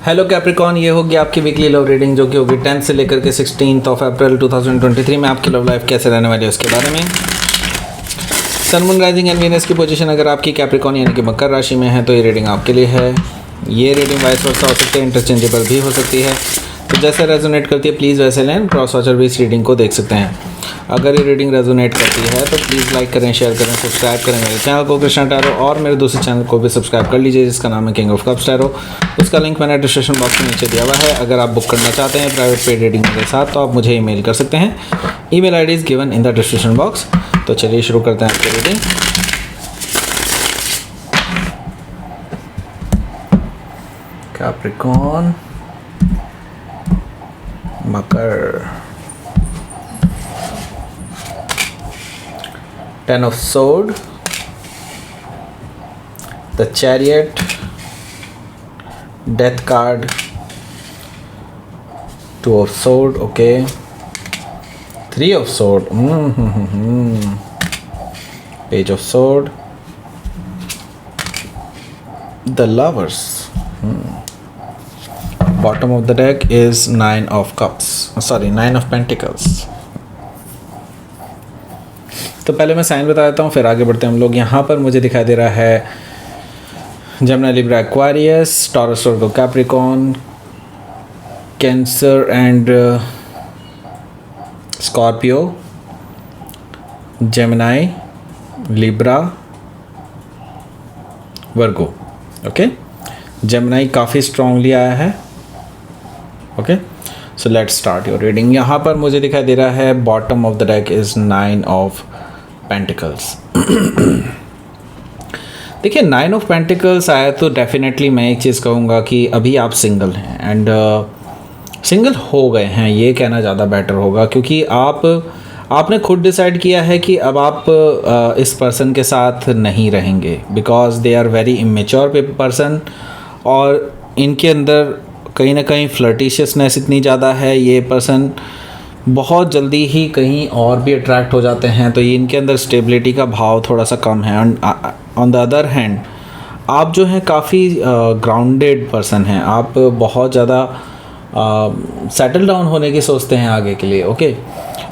Hello Capricorn, ये होगी आपकी वीकली लव रीडिंग जो कि होगी 10 से लेकर के 16 अप्रैल 2023 में आपकी लव लाइफ कैसे रहने वाली है उसके बारे में। Sun moon rising and Venus की पोजीशन अगर आपकी कैप्रिकॉन यानी कि मकर राशि में है तो ये रीडिंग आपके लिए है। ये रीडिंग वाइस वर्सा हो सकती है, इंटरचेंजेबल भी हो सकती है, तो जैसे रेजोनेट करती है प्लीज़ वैसे लें। क्रॉस वॉचर भी इस रीडिंग को देख सकते हैं। अगर ये रीडिंग रेजोनेट करती है तो प्लीज़ लाइक करें, शेयर करें, सब्सक्राइब करें मेरे चैनल को कृष्णा टैरो, और मेरे दूसरे चैनल को भी सब्सक्राइब कर लीजिए जिसका नाम है किंग ऑफ कप्स टैरो। उसका लिंक मैंने डिस्क्रिप्शन बॉक्स में नीचे दिया हुआ है। अगर आप बुक करना चाहते हैं प्राइवेट पेड रीडिंग के साथ तो आप मुझे ईमेल कर सकते हैं। Email ID is given in the description box. तो चलिए शुरू करते हैं आपकी reading. Capricorn, Makar, 10 of sword, the chariot, death card, 2 of sword, okay, 3 of sword, page of sword, the lovers, bottom of the deck is 9 of cups, 9 of pentacles। तो पहले मैं sign बता देता हूँ फिर आगे बढ़ते हैं हम लोग। यहाँ पर मुझे दिखाई दे रहा है Gemini, Libra, Aquarius, taurus, Virgo, Capricorn, cancer and Scorpio, Gemini, Libra, Virgo. Okay, Gemini काफ़ी स्ट्रांगली आया है। Okay, so let's start your reading. यहाँ पर मुझे दिखाई दे रहा है bottom of the deck is 9 of pentacles. देखिए 9 ऑफ पेंटिकल्स आया तो डेफिनेटली मैं एक चीज़ कहूँगा कि अभी आप सिंगल हैं एंड सिंगल हो गए हैं, ये कहना ज़्यादा बेटर होगा, क्योंकि आपने खुद डिसाइड किया है कि अब आप इस पर्सन के साथ नहीं रहेंगे because they are very immature person और इनके अंदर कहीं ना कहीं फ्लर्टिशियसनेस इतनी ज़्यादा है। ये पर्सन बहुत जल्दी ही कहीं और भी अट्रैक्ट हो जाते हैं, तो ये इनके अंदर स्टेबिलिटी का भाव थोड़ा सा कम है। ऑन द अदर हैंड आप जो हैं काफ़ी ग्राउंडेड पर्सन हैं, आप बहुत ज़्यादा सेटल डाउन होने की सोचते हैं आगे के लिए। ओके,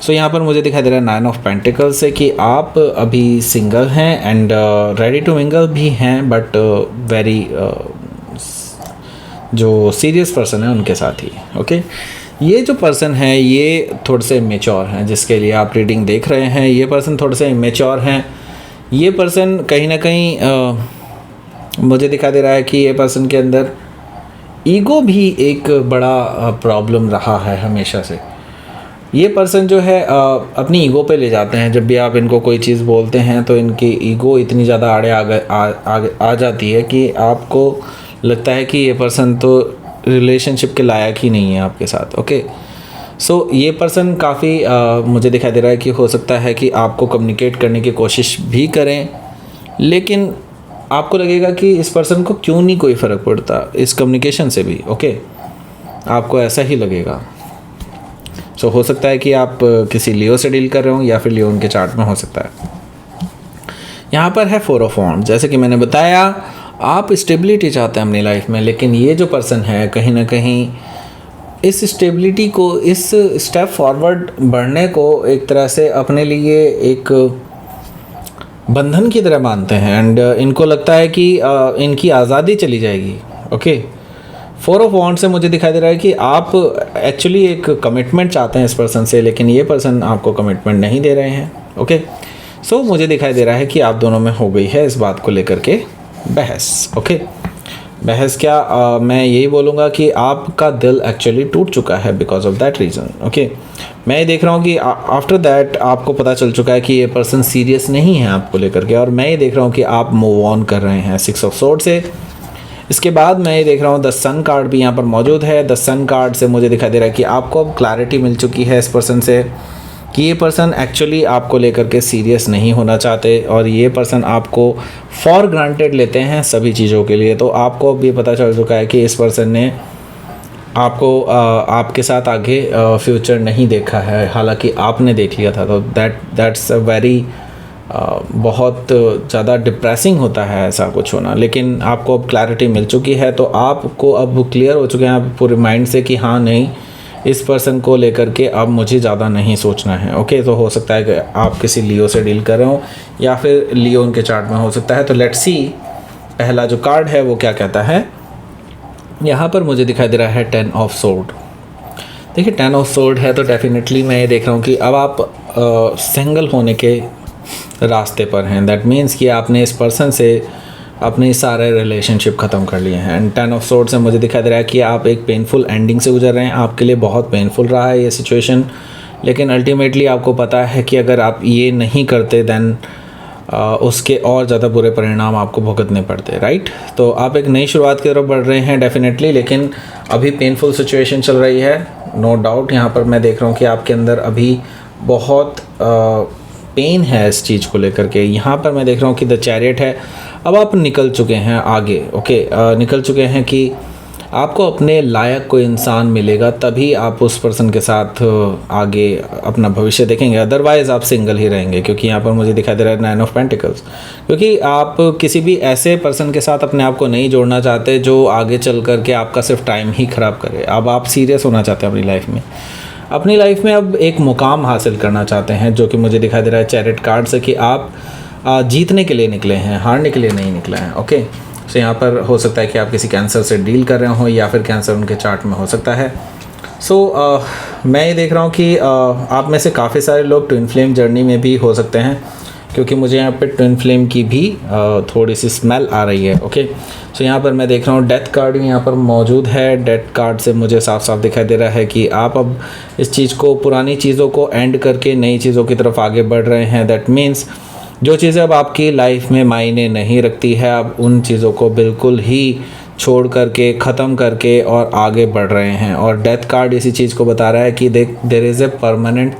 सो यहाँ पर मुझे दिखाई दे रहा है 9 ऑफ पेंटिकल्स से कि आप अभी सिंगल हैं एंड रेडी टू मिंगल भी हैं, बट वेरी जो सीरियस पर्सन है उनके साथ ही। ओके, ये जो पर्सन है ये थोड़े से इमेच्योर हैं जिसके लिए आप रीडिंग देख रहे हैं। ये पर्सन थोड़े से इमेच्योर हैं। ये पर्सन कहीं ना कहीं मुझे दिखा दे रहा है कि ये पर्सन के अंदर ईगो भी एक बड़ा प्रॉब्लम रहा है हमेशा से। ये पर्सन जो है अपनी ईगो पे ले जाते हैं। जब भी आप इनको कोई चीज़ बोलते हैं तो इनकी ईगो इतनी ज़्यादा आड़े आ जाती है कि आपको लगता है कि ये पर्सन तो रिलेशनशिप के लायक ही नहीं है आपके साथ। ओके, सो ये पर्सन काफ़ी मुझे दिखाई दे रहा है कि हो सकता है कि आपको कम्युनिकेट करने की कोशिश भी करें, लेकिन आपको लगेगा कि इस पर्सन को क्यों नहीं कोई फ़र्क पड़ता इस कम्युनिकेशन से भी। ओके, आपको ऐसा ही लगेगा। सो हो सकता है कि आप किसी लियो से डील कर रहे हो या फिर लियो उनके चार्ट में हो सकता है। यहाँ पर है 4 ऑफ वॉन्ड्स। जैसे कि मैंने बताया आप स्टेबिलिटी चाहते हैं अपनी लाइफ में, लेकिन ये जो पर्सन है कहीं ना कहीं इस स्टेबिलिटी को, इस स्टेप फॉरवर्ड बढ़ने को एक तरह से अपने लिए एक बंधन की तरह मानते हैं एंड इनको लगता है कि इनकी आज़ादी चली जाएगी। ओके, 4 ऑफ वॉन्ड्स से मुझे दिखाई दे रहा है कि आप एक्चुअली एक कमिटमेंट चाहते हैं इस पर्सन से, लेकिन ये पर्सन आपको कमिटमेंट नहीं दे रहे हैं। ओके, सो मुझे दिखाई दे रहा है कि आप दोनों में हो गई है इस बात को लेकर के बहस। ओके, बहस क्या, मैं यही बोलूँगा कि आपका दिल एक्चुअली टूट चुका है because of that reason. Okay, मैं ये देख रहा हूँ कि आफ्टर दैट आपको पता चल चुका है कि ये पर्सन सीरियस नहीं है आपको लेकर के, और मैं ये देख रहा हूँ कि आप मूव ऑन कर रहे हैं 6 ऑफ सोर्ड से। इसके बाद मैं ये देख रहा हूँ द सन कार्ड भी यहाँ पर मौजूद है। द सन कार्ड से मुझे दिखाई दे रहा है कि आपको अब क्लैरिटी मिल चुकी है इस पर्सन से कि ये पर्सन एक्चुअली आपको लेकर के सीरियस नहीं होना चाहते और ये पर्सन आपको फॉर ग्रांटेड लेते हैं सभी चीज़ों के लिए। तो आपको भी पता चल चुका है कि इस पर्सन ने आपको आपके साथ आगे फ्यूचर नहीं देखा है, हालांकि आपने देख लिया था। तो दैट्स अ वेरी बहुत ज़्यादा डिप्रेसिंग होता है ऐसा कुछ होना, लेकिन आपको अब क्लैरिटी मिल चुकी है तो आपको अब क्लियर हो चुके हैं आप पूरे माइंड से कि हाँ नहीं, इस पर्सन को लेकर के अब मुझे ज़्यादा नहीं सोचना है। ओके, तो हो सकता है कि आप किसी लियो से डील कर रहे हो या फिर लियो उनके चार्ट में हो सकता है। तो लेट्स सी पहला जो कार्ड है वो क्या कहता है। यहाँ पर मुझे दिखाई दे रहा है 10 ऑफ सोर्ड। देखिए 10 ऑफ सोर्ड है तो डेफिनेटली मैं ये देख रहा हूँ कि अब आप सिंगल होने के रास्ते पर हैं। दैट मीन्स कि आपने इस पर्सन से अपने सारे रिलेशनशिप ख़त्म कर लिए हैं। एंड 10 ऑफ सोर्ड से मुझे दिखाई दे रहा है कि आप एक पेनफुल एंडिंग से गुजर रहे हैं। आपके लिए बहुत पेनफुल रहा है ये सिचुएशन, लेकिन अल्टीमेटली आपको पता है कि अगर आप ये नहीं करते दैन उसके और ज़्यादा बुरे परिणाम आपको भुगतने पड़ते, राइट। तो आप एक नई शुरुआत की तरफ बढ़ रहे हैं डेफिनेटली, लेकिन अभी पेनफुल सिचुएशन चल रही है, नो डाउट। यहाँ पर मैं देख रहा हूँ कि आपके अंदर अभी बहुत पेन है इस चीज़ को लेकर के। यहाँ पर मैं देख रहा हूँ कि द चैरियट है। अब आप निकल चुके हैं आगे, ओके, निकल चुके हैं कि आपको अपने लायक कोई इंसान मिलेगा तभी आप उस पर्सन के साथ आगे अपना भविष्य देखेंगे, अदरवाइज़ आप सिंगल ही रहेंगे। क्योंकि यहाँ पर मुझे दिखाई दे रहा है 9 ऑफ पेंटिकल्स, क्योंकि आप किसी भी ऐसे पर्सन के साथ अपने आप को नहीं जोड़ना चाहते जो आगे चल कर के आपका सिर्फ टाइम ही ख़राब करे। अब आप सीरियस होना चाहते हैं अपनी लाइफ में अब एक मुकाम हासिल करना चाहते हैं, जो कि मुझे दिखाई दे रहा है चैरियट कार्ड से कि आप जीतने के लिए निकले हैं, हारने के लिए नहीं निकले हैं। ओके, तो यहाँ पर हो सकता है कि आप किसी कैंसर से डील कर रहे हो या फिर कैंसर उनके चार्ट में हो सकता है। मैं ये देख रहा हूँ कि आप में से काफ़ी सारे लोग ट्विन फ्लेम जर्नी में भी हो सकते हैं, क्योंकि मुझे यहाँ पे ट्विन फ्लेम की भी थोड़ी सी स्मेल आ रही है। ओके, सो यहाँ पर मैं देख रहा हूँ डेथ कार्ड भी यहाँ पर मौजूद है। डेथ कार्ड से मुझे साफ साफ दिखाई दे रहा है कि आप अब इस चीज़ को, पुरानी चीज़ों को एंड करके नई चीज़ों की तरफ आगे बढ़ रहे हैं। दैट मीन्स जो चीज़ें अब आपकी लाइफ में मायने नहीं रखती है, आप उन चीज़ों को बिल्कुल ही छोड़ करके, ख़त्म करके और आगे बढ़ रहे हैं। और डेथ कार्ड इसी चीज़ को बता रहा है कि there is a permanent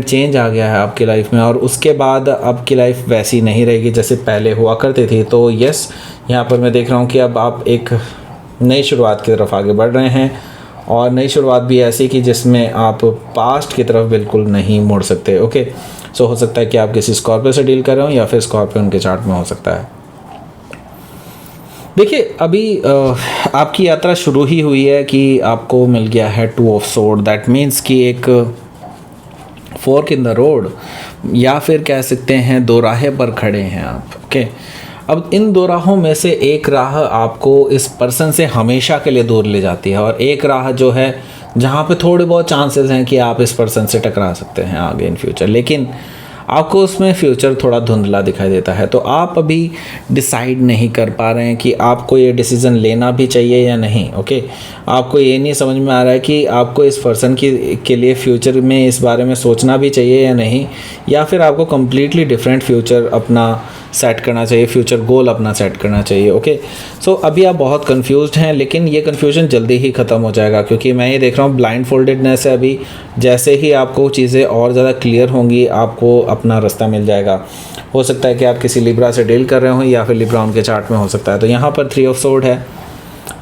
change आ गया है आपकी लाइफ में, और उसके बाद आपकी लाइफ वैसी नहीं रहेगी जैसे पहले हुआ करती थी। तो यस, यहाँ पर मैं देख रहा हूँ कि अब आप एक नई शुरुआत की तरफ आगे बढ़ रहे हैं, और नई शुरुआत भी ऐसी कि जिसमें आप पास्ट की तरफ बिल्कुल नहीं मुड़ सकते। ओके, सो हो सकता है कि आप किसी स्कॉर्पियो से डील कर रहे हो या फिर स्कॉर्पियो उनके चार्ट में हो सकता है। देखिए अभी आपकी यात्रा शुरू ही हुई है कि आपको मिल गया है 2 ऑफ सोर्ड। दैट मीन्स कि एक फोर्क इन द रोड, या फिर कह सकते हैं दो राहे पर खड़े हैं आप। ओके, अब इन दो राहों में से एक राह आपको इस पर्सन से हमेशा के लिए दूर ले जाती है, और एक राह जो है जहाँ पे थोड़े बहुत चांसेस हैं कि आप इस पर्सन से टकरा सकते हैं आगे इन फ्यूचर, लेकिन आपको उसमें फ्यूचर थोड़ा धुंधला दिखाई देता है। तो आप अभी डिसाइड नहीं कर पा रहे हैं कि आपको ये डिसीज़न लेना भी चाहिए या नहीं। ओके, आपको ये नहीं समझ में आ रहा है कि आपको इस पर्सन के लिए फ्यूचर में इस बारे में सोचना भी चाहिए या नहीं, या फिर आपको कम्प्लीटली डिफरेंट फ्यूचर अपना सेट करना चाहिए, फ्यूचर गोल अपना सेट करना चाहिए। ओके, सो अभी आप बहुत कंफ्यूज्ड हैं, लेकिन ये कंफ्यूजन जल्दी ही ख़त्म हो जाएगा, क्योंकि मैं ये देख रहा हूँ ब्लाइंड फोल्डेडनेस है अभी। जैसे ही आपको चीज़ें और ज़्यादा क्लियर होंगी, आपको अपना रास्ता मिल जाएगा। हो सकता है कि आप किसी लिब्रा से डील कर रहे हो या फिर लिब्रा उनके चार्ट में हो सकता है। तो यहाँ पर 3 ऑफ सोर्ड है।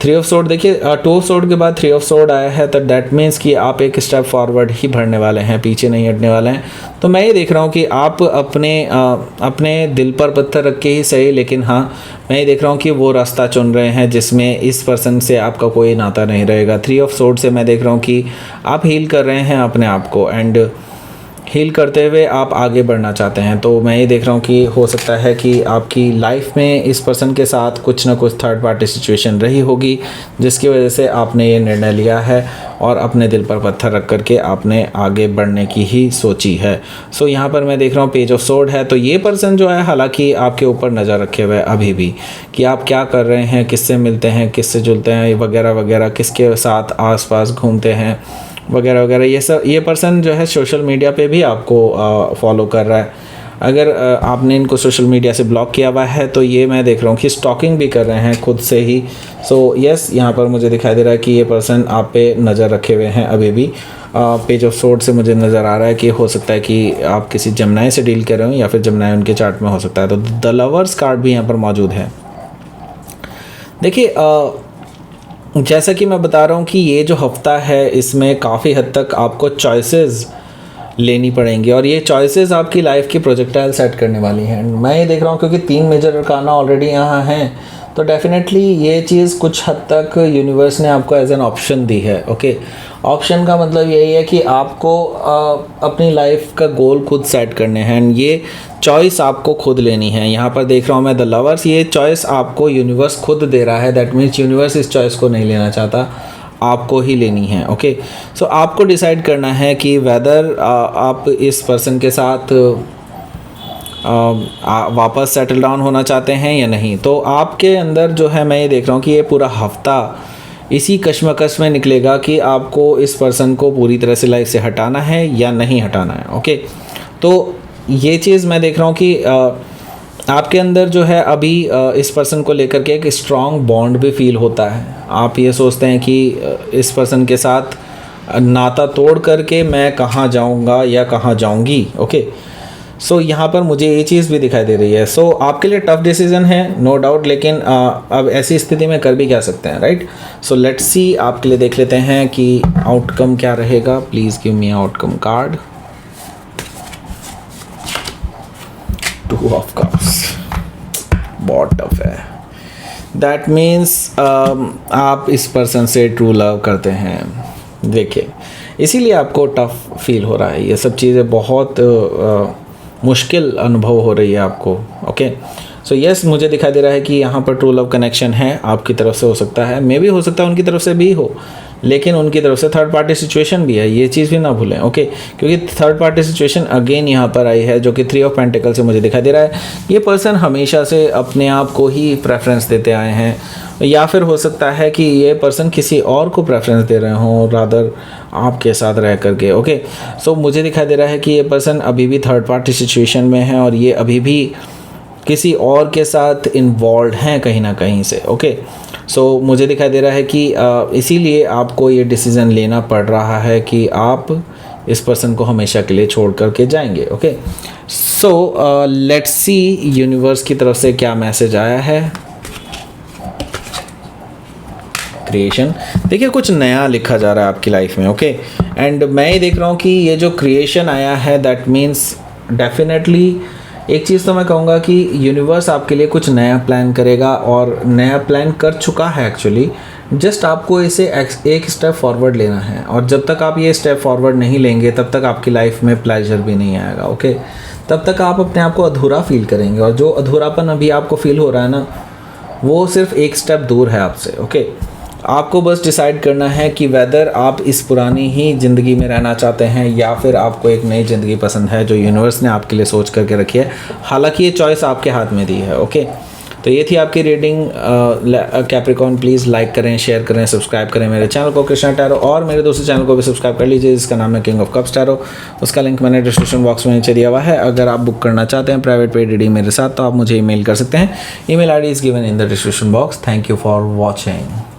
3 ऑफ सोर्ड, देखिए 2 ऑफ सोर्ड के बाद 3 ऑफ सोर्ड आया है, तो दैट मीन्स कि आप एक स्टेप फॉरवर्ड ही बढ़ने वाले हैं, पीछे नहीं हटने वाले हैं। तो मैं ये देख रहा हूँ कि आप अपने दिल पर पत्थर रख के ही सही, लेकिन हाँ, मैं ये देख रहा हूँ कि वो रास्ता चुन रहे हैं जिसमें इस पर्सन से आपका कोई नाता नहीं रहेगा। 3 ऑफ सोर्ड से मैं देख रहा हूँ कि आप हील कर रहे हैं अपने आप को, एंड हील करते हुए आप आगे बढ़ना चाहते हैं। तो मैं ये देख रहा हूँ कि हो सकता है कि आपकी लाइफ में इस पर्सन के साथ कुछ ना कुछ थर्ड पार्टी सिचुएशन रही होगी, जिसकी वजह से आपने ये निर्णय लिया है और अपने दिल पर पत्थर रख करके आपने आगे बढ़ने की ही सोची है। सो यहाँ पर मैं देख रहा हूँ पेज ऑफ सोर्ड है। तो ये पर्सन जो है हालांकि आपके ऊपर नज़र रखे हुए अभी भी, कि आप क्या कर रहे हैं, किससे मिलते हैं, किससे जुलते हैं, वगैरह वगैरह, किसके साथ आसपास घूमते हैं, वगैरह वगैरह। ये पर्सन जो है सोशल मीडिया पे भी आपको फॉलो कर रहा है। अगर आपने इनको सोशल मीडिया से ब्लॉक किया हुआ है तो ये मैं देख रहा हूँ कि स्टॉकिंग भी कर रहे हैं खुद से ही। सो यस, यहाँ पर मुझे दिखाई दे रहा है कि ये पर्सन आप पे नज़र रखे हुए हैं अभी भी। पेज ऑफ सोर्ड से मुझे नज़र आ रहा है कि हो सकता है कि आप किसी जमनाई से डील कर रहे हो या फिर जमनाई उनके चार्ट में हो सकता है। तो द लवर्स कार्ड भी यहाँ पर मौजूद है। देखिए जैसा कि मैं बता रहा हूँ कि ये जो हफ्ता है इसमें काफ़ी हद तक आपको चॉइसेस लेनी पड़ेंगी और ये चॉइसेस आपकी लाइफ की प्रोजेक्टाइल सेट करने वाली हैं। मैं ये देख रहा हूँ क्योंकि 3 मेजर अरकाना ऑलरेडी यहाँ हैं, तो डेफिनेटली ये चीज़ कुछ हद तक यूनिवर्स ने आपको एज एन ऑप्शन दी है। ओके, ऑप्शन का मतलब यही है कि आपको अपनी लाइफ का गोल खुद सेट करने हैं एंड ये चॉइस आपको खुद लेनी है। यहाँ पर देख रहा हूँ मैं द लवर्स, ये चॉइस आपको यूनिवर्स खुद दे रहा है। दैट मीन्स यूनिवर्स इस चॉइस को नहीं लेना चाहता, आपको ही लेनी है। ओके, सो आपको डिसाइड करना है कि वेदर आप इस पर्सन के साथ वापस सेटल डाउन होना चाहते हैं या नहीं। तो आपके अंदर जो है, मैं ये देख रहा हूँ कि ये पूरा हफ्ता इसी कश्मकश में निकलेगा कि आपको इस पर्सन को पूरी तरह से लाइफ से हटाना है या नहीं हटाना है। ओके, तो ये चीज़ मैं देख रहा हूँ कि आपके अंदर जो है अभी इस पर्सन को लेकर के एक स्ट्रॉन्ग बॉन्ड भी फील होता है। आप ये सोचते हैं कि इस पर्सन के साथ नाता तोड़ करके मैं कहाँ जाऊँगा या कहाँ जाऊँगी। ओके, सो यहाँ पर मुझे ये चीज़ भी दिखाई दे रही है। सो आपके लिए टफ डिसीजन है नो डाउट, लेकिन अब ऐसी स्थिति में कर भी क्या सकते हैं, राइट। सो लेट्स सी, आपके लिए देख लेते हैं कि आउटकम क्या रहेगा। Please give me outcome card. 2 of cups, बहुत टफ है। दैट मीन्स आप इस पर्सन से ट्रू लव करते हैं। देखिए, इसीलिए आपको टफ फील हो रहा है। ये सब चीज़ें बहुत मुश्किल अनुभव हो रही है आपको। ओके, सो यस, मुझे दिखाई दे रहा है कि यहाँ पर ट्रू लव कनेक्शन है आपकी तरफ से, हो सकता है, मे भी हो सकता है उनकी तरफ से भी हो, लेकिन उनकी तरफ से थर्ड पार्टी सिचुएशन भी है, ये चीज़ भी ना भूलें। ओके, क्योंकि थर्ड पार्टी सिचुएशन अगेन यहाँ पर आई है, जो कि 3 ऑफ पेंटिकल से मुझे दिखाई दे रहा है। ये पर्सन हमेशा से अपने आप को ही प्रेफरेंस देते आए हैं, या फिर हो सकता है कि ये पर्सन किसी और को प्रेफरेंस दे रहे हों रादर आपके साथ रह करके। ओके, सो मुझे दिखाई दे रहा है कि ये पर्सन अभी भी थर्ड पार्टी सिचुएशन में है और ये अभी भी किसी और के साथ इन्वॉल्व हैं कहीं ना कहीं से। ओके, सो मुझे दिखाई दे रहा है कि इसीलिए आपको ये डिसीज़न लेना पड़ रहा है कि आप इस पर्सन को हमेशा के लिए छोड़ करके जाएंगे। Okay, so let's see universe की तरफ से क्या मैसेज आया है। क्रिएशन, देखिए कुछ नया लिखा जा रहा है आपकी लाइफ में। ओके, एंड मैं ये देख रहा हूँ कि ये जो क्रिएशन आया है दैट मीन्स डेफिनेटली एक चीज़ तो मैं कहूँगा कि यूनिवर्स आपके लिए कुछ नया प्लान करेगा और नया प्लान कर चुका है एक्चुअली। जस्ट आपको इसे एक स्टेप फॉरवर्ड लेना है और जब तक आप ये स्टेप फॉरवर्ड नहीं लेंगे तब तक आपकी लाइफ में प्लेजर भी नहीं आएगा। ओके, तब तक आप अपने आप को अधूरा फील करेंगे और जो अधूरापन अभी आपको फील हो रहा है ना, वो सिर्फ एक स्टेप दूर है आपसे। ओके, आपको बस डिसाइड करना है कि वेदर आप इस पुरानी ही ज़िंदगी में रहना चाहते हैं या फिर आपको एक नई ज़िंदगी पसंद है जो यूनिवर्स ने आपके लिए सोच करके रखी है। हालांकि ये चॉइस आपके हाथ में दी है। ओके, तो ये थी आपकी रीडिंग कैप्रिकॉर्न। प्लीज़ लाइक करें, शेयर करें, सब्सक्राइब करें मेरे चैनल को कृष्णा टैरो, और मेरे दूसरे चैनल को भी सब्सक्राइब कर लीजिए जिसका नाम है किंग ऑफ कप्स टैरो। उसका लिंक मैंने डिस्क्रिप्शन बॉक्स में नीचे दिया हुआ है। अगर आप बुक करना चाहते हैं प्राइवेट पेड रीडिंग मेरे साथ तो आप मुझे ईमेल कर सकते हैं। Email ID is given in the description box. Thank you for watching.